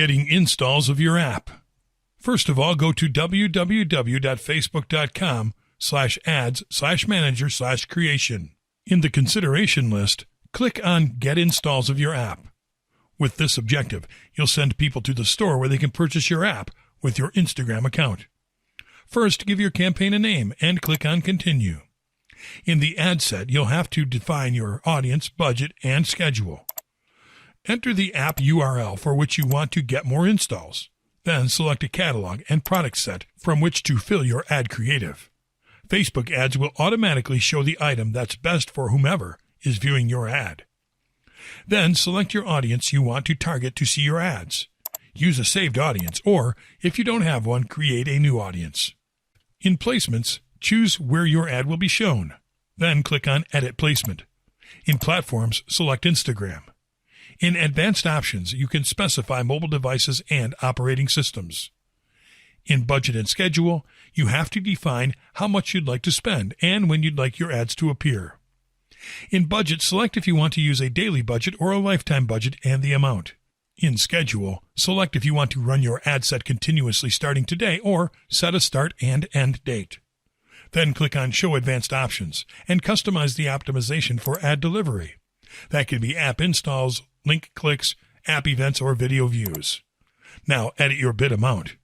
Getting installs of your app. First of all, go to www.facebook.com/ads/manager/creation. In the consideration list, click on Get Installs of Your App. With this objective, you'll send people to the store where they can purchase your app with your Instagram account. First, give your campaign a name and click on Continue. In the ad set, you'll have to define your audience, budget, and schedule. Enter the app URL for which you want to get more installs. Then select a catalog and product set from which to fill your ad creative. Facebook ads will automatically show the item that's best for whomever is viewing your ad. Then select your audience you want to target to see your ads. Use a saved audience, or if you don't have one, create a new audience. In Placements, choose where your ad will be shown. Then click on Edit Placement. In Platforms, select Instagram. In Advanced Options, you can specify mobile devices and operating systems. In Budget and Schedule, you have to define how much you'd like to spend and when you'd like your ads to appear. In Budget, select if you want to use a daily budget or a lifetime budget and the amount. In Schedule, select if you want to run your ad set continuously starting today or set a start and end date. Then click on Show Advanced Options and customize the optimization for ad delivery. That could be app installs, link clicks, app events, or video views. Now edit your bid amount.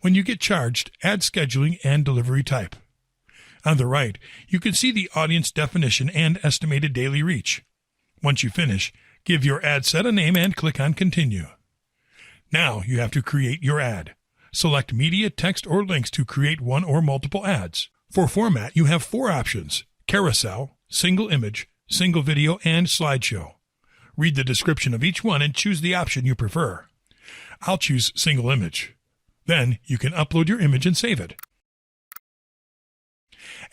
When you get charged, add scheduling and delivery type. On the right, you can see the audience definition and estimated daily reach. Once you finish, give your ad set a name and click on Continue. Now you have to create your ad. Select media, text, or links to create one or multiple ads. For format, you have 4 options: carousel, single image, single video, and slideshow. Read the description of each one and choose the option you prefer. I'll choose single image. Then you can upload your image and save it.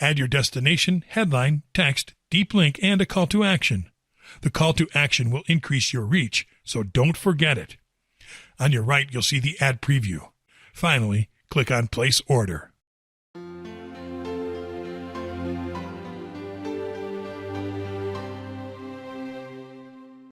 Add your destination, headline, text, deep link, and a call to action. The call to action will increase your reach, so don't forget it. On your right, you'll see the ad preview. Finally, click on Place Order.